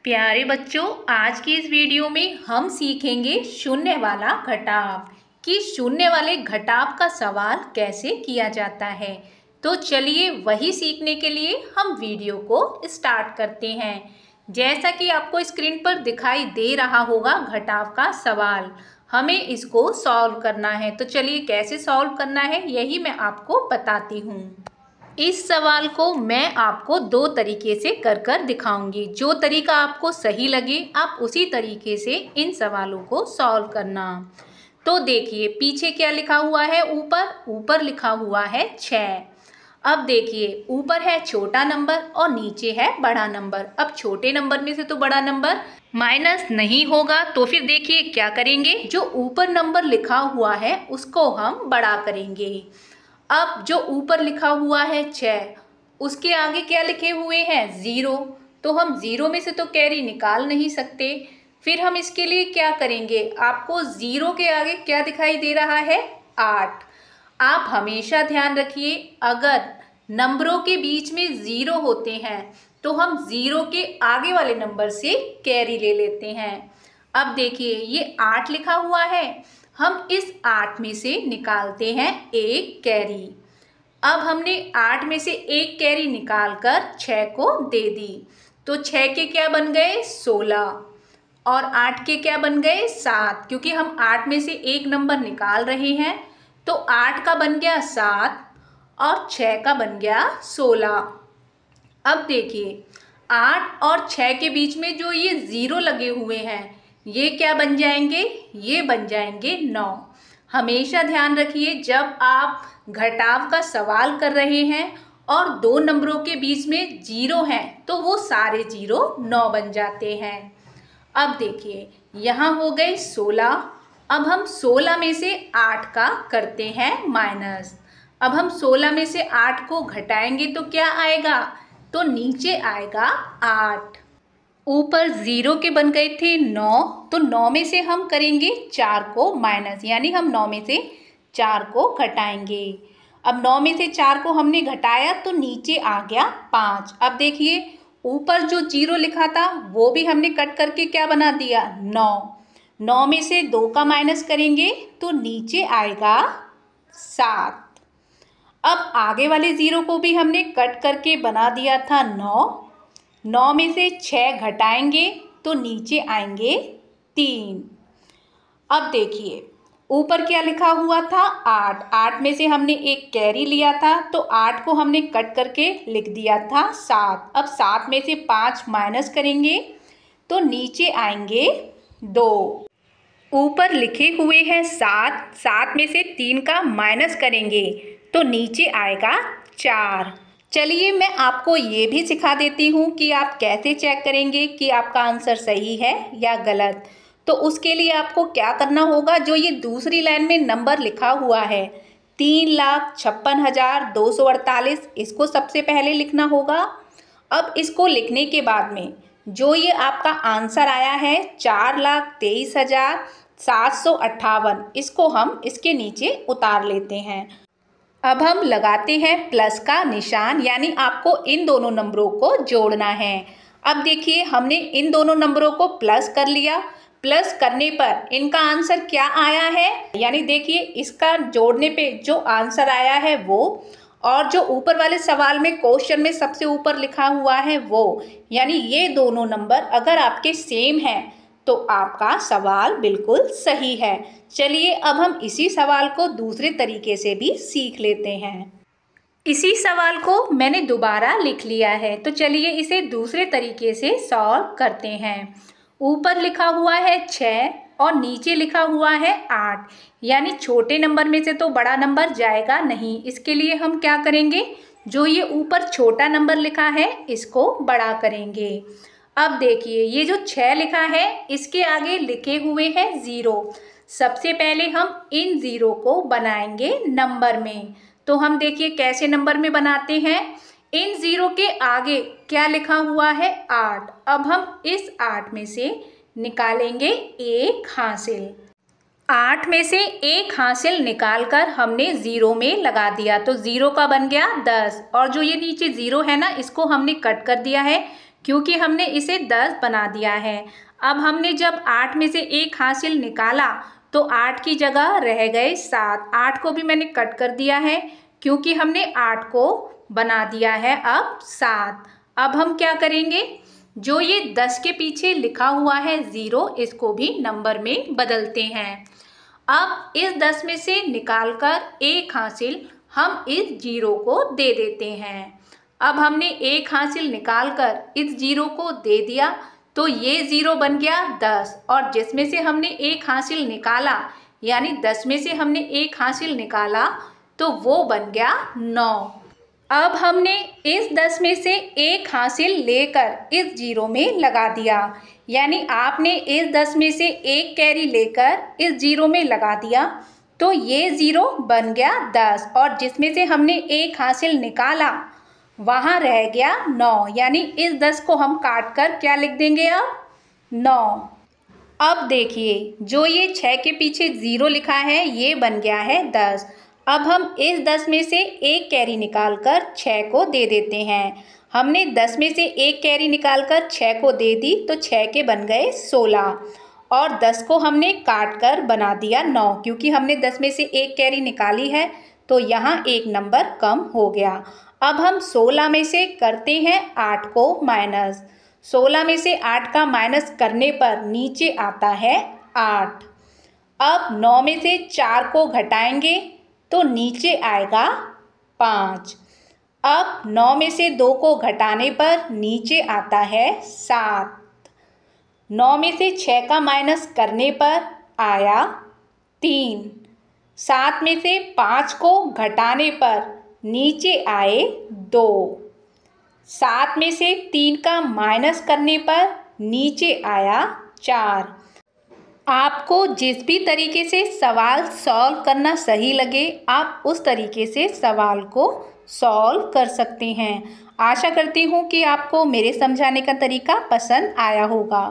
प्यारे बच्चों, आज की इस वीडियो में हम सीखेंगे शून्य वाला घटाव कि शून्य वाले घटाव का सवाल कैसे किया जाता है। तो चलिए वही सीखने के लिए हम वीडियो को स्टार्ट करते हैं। जैसा कि आपको स्क्रीन पर दिखाई दे रहा होगा घटाव का सवाल, हमें इसको सॉल्व करना है। तो चलिए कैसे सॉल्व करना है यही मैं आपको बताती हूँ। इस सवाल को मैं आपको दो तरीके से कर दिखाऊंगी। जो तरीका आपको सही लगे आप उसी तरीके से इन सवालों को सॉल्व करना। तो देखिए पीछे क्या लिखा हुआ है, ऊपर लिखा हुआ है 6। अब देखिए ऊपर है छोटा नंबर और नीचे है बड़ा नंबर। अब छोटे नंबर में से तो बड़ा नंबर माइनस नहीं होगा, तो फिर देखिए क्या करेंगे, जो ऊपर नंबर लिखा हुआ है उसको हम बड़ा करेंगे। अब जो ऊपर लिखा हुआ है 6, उसके आगे क्या लिखे हुए हैं 0, तो हम 0 में से तो कैरी निकाल नहीं सकते। फिर हम इसके लिए क्या करेंगे, आपको 0 के आगे क्या दिखाई दे रहा है 8। आप हमेशा ध्यान रखिए अगर नंबरों के बीच में 0 होते हैं तो हम 0 के आगे वाले नंबर से कैरी ले लेते हैं। अब देखिए ये 8 लिखा हुआ है, हम इस 8 में से निकालते हैं एक कैरी। अब हमने 8 में से एक कैरी निकालकर 6 को दे दी, तो 6 के क्या बन गए 16 और 8 के क्या बन गए 7। क्योंकि हम 8 में से एक नंबर निकाल रहे हैं तो 8 का बन गया 7 और 6 का बन गया 16। अब देखिए 8 और 6 के बीच में जो ये 0 लगे हुए हैं ये क्या बन जाएंगे, ये बन जाएंगे 9। हमेशा ध्यान रखिए जब आप घटाव का सवाल कर रहे हैं और दो नंबरों के बीच में 0 हैं तो वो सारे 0 9 बन जाते हैं। अब देखिए यहाँ हो गए 16। अब हम 16 में से 8 का करते हैं माइनस। अब हम 16 में से 8 को घटाएंगे तो क्या आएगा, तो नीचे आएगा 8। ऊपर 0 के बन गए थे 9, तो 9 में से हम करेंगे 4 को माइनस, यानी हम 9 में से 4 को घटाएंगे। अब 9 में से 4 को हमने घटाया तो नीचे आ गया 5। अब देखिए ऊपर जो 0 लिखा था वो भी हमने कट करके क्या बना दिया 9। 9 में से 2 का माइनस करेंगे तो नीचे आएगा 7। अब आगे वाले 0 को भी हमने कट करके बना दिया था 9। 9 में से 6 घटाएंगे तो नीचे आएंगे 3। अब देखिए ऊपर क्या लिखा हुआ था 8। 8 में से हमने एक कैरी लिया था तो 8 को हमने कट करके लिख दिया था 7। अब 7 में से 5 माइनस करेंगे तो नीचे आएंगे 2। ऊपर लिखे हुए हैं 7, 7 में से 3 का माइनस करेंगे तो नीचे आएगा 4। चलिए मैं आपको ये भी सिखा देती हूँ कि आप कैसे चेक करेंगे कि आपका आंसर सही है या गलत। तो उसके लिए आपको क्या करना होगा, जो ये दूसरी लाइन में नंबर लिखा हुआ है 3,56,248, इसको सबसे पहले लिखना होगा। अब इसको लिखने के बाद में जो ये आपका आंसर आया है 4,23,758, इसको हम इसके नीचे उतार लेते हैं। अब हम लगाते हैं प्लस का निशान, यानी आपको इन दोनों नंबरों को जोड़ना है। अब देखिए हमने इन दोनों नंबरों को प्लस कर लिया। प्लस करने पर इनका आंसर क्या आया है, यानी देखिए इसका जोड़ने पे जो आंसर आया है वो, और जो ऊपर वाले सवाल में क्वेश्चन में सबसे ऊपर लिखा हुआ है वो, यानी ये दोनों नंबर अगर आपके सेम हैं तो आपका सवाल बिल्कुल सही है। चलिए अब हम इसी सवाल को दूसरे तरीके से भी सीख लेते हैं। इसी सवाल को मैंने दोबारा लिख लिया है, तो चलिए इसे दूसरे तरीके से सॉल्व करते हैं। ऊपर लिखा हुआ है 6 और नीचे लिखा हुआ है 8, यानी छोटे नंबर में से तो बड़ा नंबर जाएगा नहीं। इसके लिए हम क्या करेंगे, जो ये ऊपर छोटा नंबर लिखा है इसको बड़ा करेंगे। अब देखिए ये जो 6 लिखा है इसके आगे लिखे हुए हैं 0। सबसे पहले हम इन 0 को बनाएंगे नंबर में। तो हम देखिए कैसे नंबर में बनाते हैं, इन 0 के आगे क्या लिखा हुआ है 8। अब हम इस 8 में से निकालेंगे एक हासिल। 8 में से एक हासिल निकालकर हमने 0 में लगा दिया तो 0 का बन गया 10, और जो ये नीचे 0 है ना इसको हमने कट कर दिया है क्योंकि हमने इसे 10 बना दिया है। अब हमने जब 8 में से 1 हासिल निकाला तो 8 की जगह रह गए 7। 8 को भी मैंने कट कर दिया है क्योंकि हमने 8 को बना दिया है अब 7। अब हम क्या करेंगे, जो ये 10 के पीछे लिखा हुआ है 0, इसको भी नंबर में बदलते हैं। अब इस 10 में से निकालकर 1 हासिल हम इस 0 को दे देते हैं। अब हमने 1 हासिल निकालकर इस 0 को दे दिया तो ये 0 बन गया 10, और जिसमें से हमने 1 हासिल निकाला यानी 10 में से हमने 1 हासिल निकाला तो वो बन गया 9। अब हमने इस 10 में से 1 हासिल लेकर इस 0 में लगा दिया, यानी आपने इस 10 में से 1 कैरी लेकर इस 0 में लगा दिया तो ये 0 बन गया 10, और जिसमें से हमने 1 हासिल निकाला वहाँ रह गया 9, यानी इस 10 को हम काट कर क्या लिख देंगे अब 9। अब देखिए जो ये 6 के पीछे 0 लिखा है ये बन गया है 10। अब हम इस 10 में से 1 कैरी निकालकर 6 को दे देते हैं। हमने 10 में से 1 कैरी निकालकर 6 को दे दी तो 6 के बन गए 16, और 10 को हमने काट कर बना दिया 9, क्योंकि हमने 10 में से 1 कैरी निकाली है तो यहाँ 1 नंबर कम हो गया। अब हम 16 में से करते हैं 8 को माइनस। 16 में से 8 का माइनस करने पर नीचे आता है 8। अब 9 में से 4 को घटाएंगे तो नीचे आएगा 5। अब 9 में से 2 को घटाने पर नीचे आता है 7। 9 में से 6 का माइनस करने पर आया 3। 7 में से 5 को घटाने पर नीचे आए 2। 7 में से 3 का माइनस करने पर नीचे आया 4। आपको जिस भी तरीके से सवाल सॉल्व करना सही लगे आप उस तरीके से सवाल को सॉल्व कर सकते हैं। आशा करती हूँ कि आपको मेरे समझाने का तरीका पसंद आया होगा।